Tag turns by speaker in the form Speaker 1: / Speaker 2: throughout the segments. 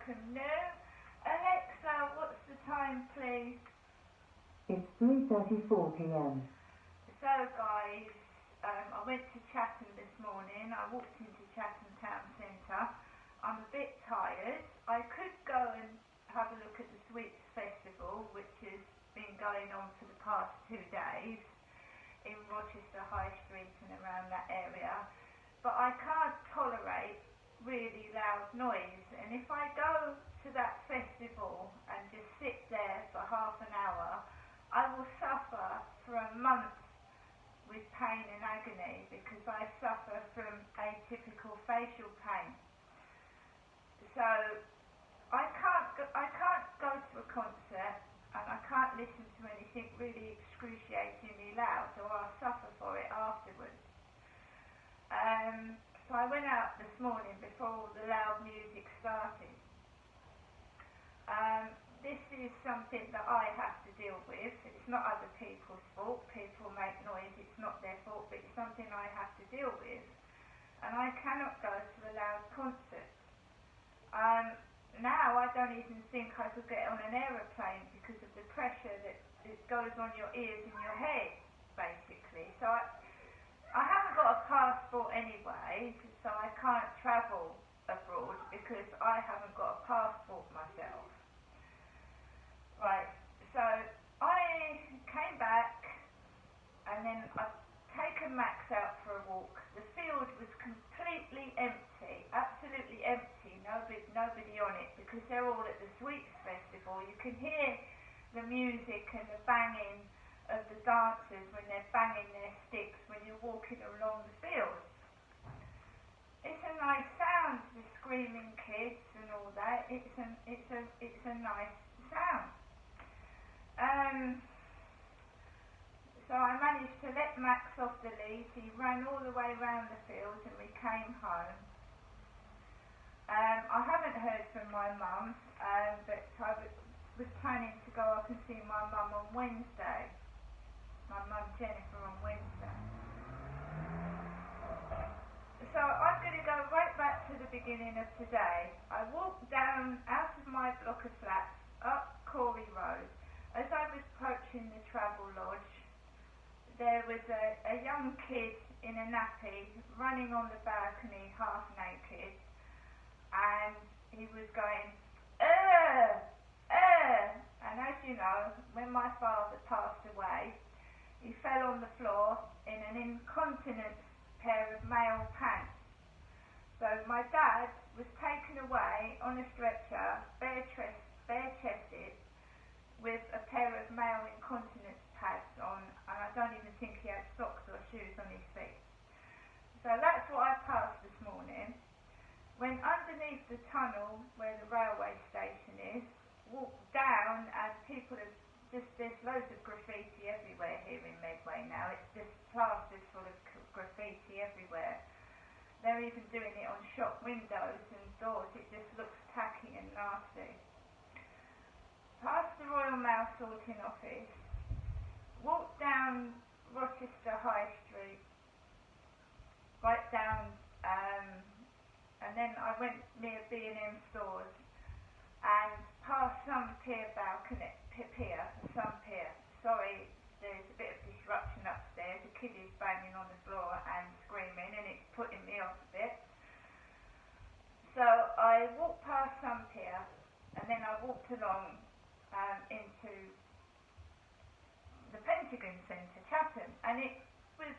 Speaker 1: afternoon. Alexa, what's the time, please?
Speaker 2: It's 3:34 p.m.
Speaker 1: So, guys, I went to Chatham this morning. I walked into Chatham Town Centre. I'm a bit tired. I could go and have a look at the Sweets Festival, which has been going on for the past 2 days in Rochester High Street and around that area. But I can't tolerate really loud noise, and if I go to that festival and just sit there for half an hour, I will suffer for a month with pain and agony because I suffer from atypical facial pain. So I can't go to a concert and I can't listen to anything really excruciatingly loud, or I'll suffer for it afterwards. So I went out this morning before all the loud music started. This is something that I have to deal with. It's not other people's fault. People make noise, it's not their fault, but it's something I have to deal with. And I cannot go to a loud concert. Now I don't even think I could get on an aeroplane because of the pressure that goes on your ears and your head, basically. So I haven't got a passport anyway, so I can't travel abroad because I haven't got a passport myself. Right, so I came back and then I've taken Max out for a walk. The field was completely empty, absolutely empty, nobody on it, because they're all at the Sweets Festival. You can hear the music and the banging of the dancers when they're banging their sticks when you're walking along the field. It's a nice sound, the screaming kids and all that. It's a nice sound. So I managed to let Max off the lead. He ran all the way around the field and we came home. I haven't heard from my mum, but I was planning to go up and see my mum on Wednesday. My mum Jennifer on Wednesday. So I'm going to go right back to the beginning of today. I walked down out of my block of flats up Corey Road. As I was approaching the travel lodge, there was a young kid in a nappy running on the balcony half naked, and he was going, and as you know, when my father passed away, he fell on the floor in an incontinent pair of male pants. So my dad was taken away on a stretcher, bare-chested, with a pair of male incontinence pads on, and I don't even think he had socks or shoes on his feet. So that's what I passed this morning. Went underneath the tunnel where the railway station is, walked down, and people have there's loads of graffiti everywhere here in Medway now. It's just plastered full of graffiti everywhere. They're even doing it on shop windows and doors. It just looks tacky and nasty. Past the Royal Mail sorting office, walked down Rochester High Street, right down, and then I went near B&M stores and past some pier. Sorry, there's a bit of disruption upstairs. A kid is banging on the floor and screaming, and it's putting me off a bit. So I walked past some pier, and then I walked along into the Pentagon Centre, Chatham, and it was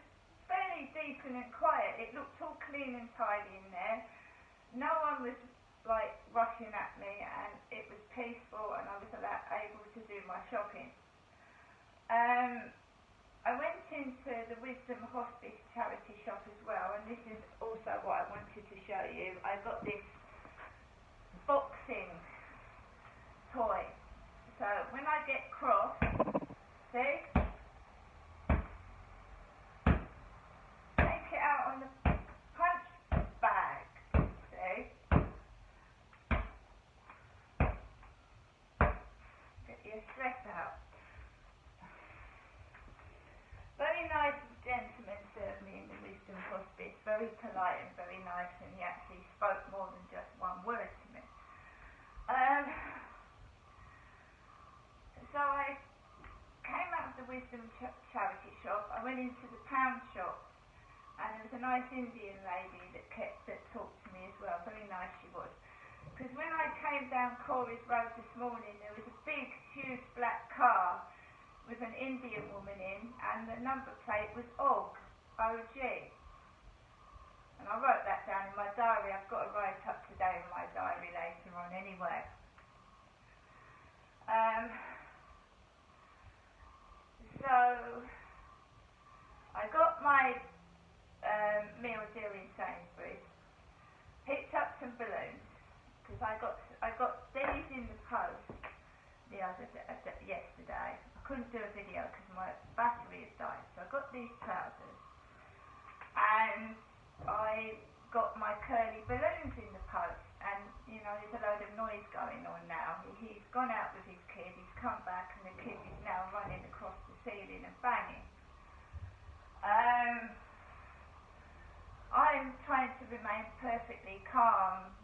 Speaker 1: fairly decent and quiet. It looked all clean and tidy in there. No one was rushing at me, and it was peaceful, and I was able to do my shopping. I went into the Wisdom Hospice charity shop as well, and this is also what I wanted to show you. I got this boxing toy. So when I get cross, see? Take it out on the punch bag, see? Get your stress out. Very nice gentleman served me in the Wisdom Hospice, very polite and very nice, and he actually spoke more than just one word to me. charity shop, I went into the pound shop, and there was a nice Indian lady that talked to me as well. Very nice she was. Because when I came down Corey's Road this morning, there was a big, huge black car with an Indian woman in, and the number plate was OG. And I wrote that down in my diary. I've got to write up today in my diary later on anyway. So I got my meal deal in Sainsbury's, picked up some balloons, because I got these in the post yesterday. I couldn't do a video because my battery had died, so I got these trousers, and I got my curly balloons in the post. And you know, there's a load of noise going on now. He's gone out with his kid, he's come back, and the kid is now running across the ceiling and banging. I'm trying to remain perfectly calm.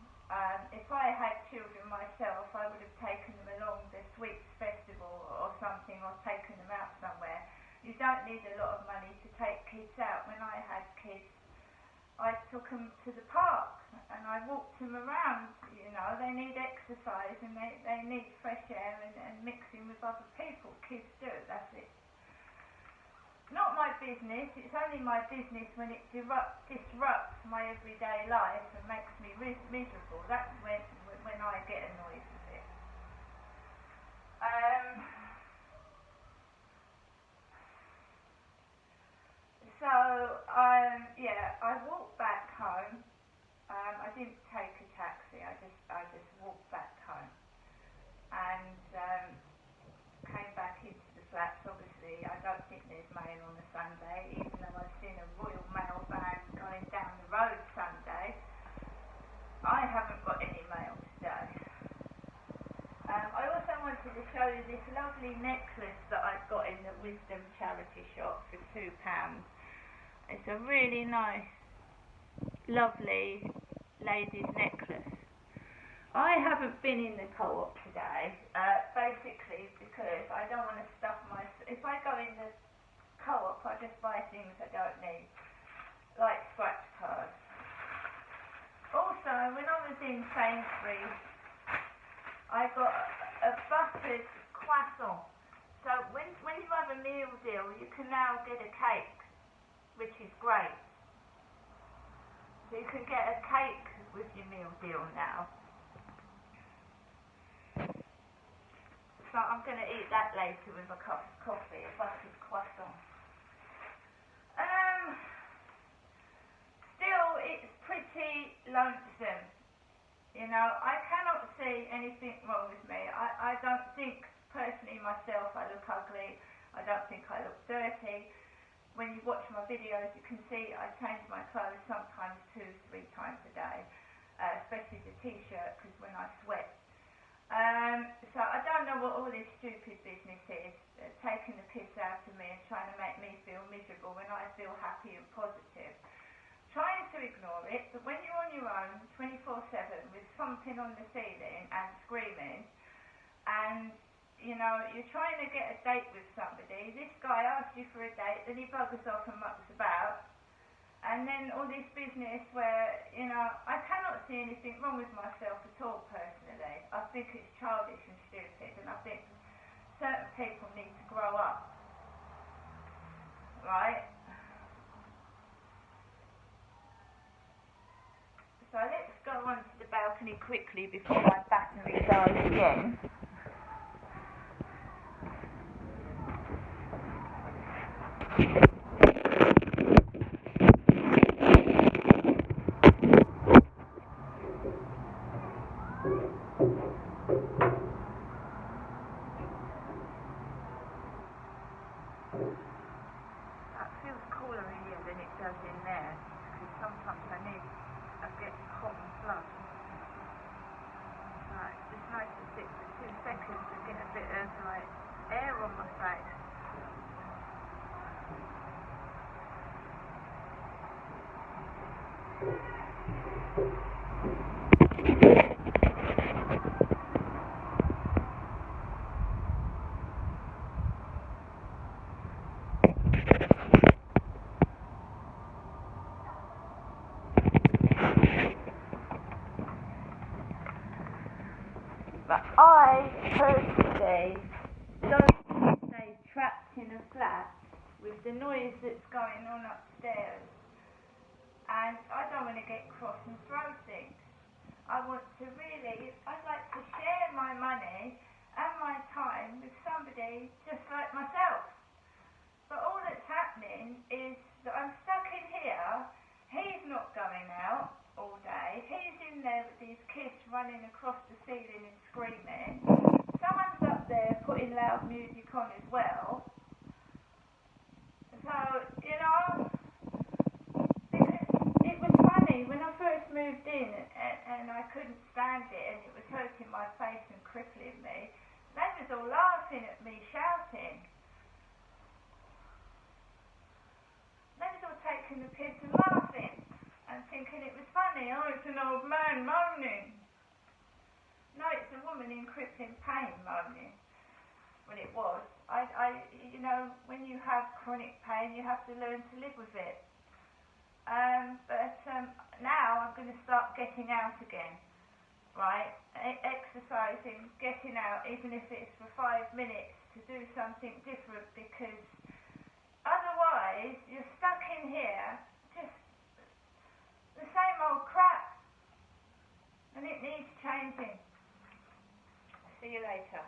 Speaker 1: If I had children myself, I would have taken them along the Sweets Festival or something, or taken them out somewhere. You don't need a lot of money to take kids out. When I had kids, I took them to the park and I walked them around. You know, they need exercise and they need fresh air and mixing with other people. Kids do, that's it. Not my business. It's only my business when it disrupts my everyday life and makes me miserable. That's when I get annoyed with it. I walked back home. I didn't take a taxi. I just walked back home and came back into the flats. Obviously, I don't think there's mail on a Sunday, even though I've seen a Royal Mail van going down the road Sunday. I haven't got any mail today. I also wanted to show you this lovely necklace that I've got in the Wisdom charity shop for £2. It's a really nice, lovely ladies' necklace. I haven't been in the co-op today, basically because I don't want to stuff my... If I go in the co-op, I just buy things I don't need, like scratch cards. Also, when I was in Sainsbury's, I got a buttered croissant. So when you have a meal deal, you can now get a cake, which is great. So you can get a cake with your meal deal now. So I'm going to eat that later with a cup of coffee, a buttered croissant. Still, it's pretty lonesome. You know, I cannot see anything wrong with me. I don't think, personally myself, I look ugly. I don't think I look dirty. When you watch my videos, you can see I change my clothes sometimes 2-3 times a day, especially the t-shirt, because when I sweat. So I don't know what all this stupid business is, taking the piss out of me and trying to make me feel miserable when I feel happy and positive. Trying to ignore it, but when you're on your own 24/7 with something on the ceiling and screaming, and you know, you're trying to get a date with somebody, this guy asks you for a date, then he buggers off and mucks about, and then all this business where, you know, I cannot see anything wrong with myself at all personally. I think it's childish and stupid, and I think certain people need to grow up, right? So let's go onto the balcony quickly before my battery dies again. That feels cooler in here than it does in there, because sometimes I get hot and flush. Right, it's just nice to sit for 2 seconds and get a bit of like air on my face. going on upstairs. And I don't want to get cross and throw things. I'd like to share my money and my time with somebody just like myself. But all that's happening is that I'm stuck in here. He's not going out all day. He's in there with these kids running across the ceiling and screaming. Someone's up there putting loud music on as well. So, because it was funny when I first moved in and I couldn't stand it and it was hurting my face and crippling me. They was all laughing at me, shouting. They was all taking the piss and laughing and thinking it was funny. Oh, it's an old man moaning. No, it's a woman in crippling pain moaning. Well, it was. When you have chronic pain, you have to learn to live with it. But now I'm going to start getting out again, right? Exercising, getting out, even if it's for 5 minutes, to do something different, because otherwise you're stuck in here, just the same old crap, and it needs changing. See you later.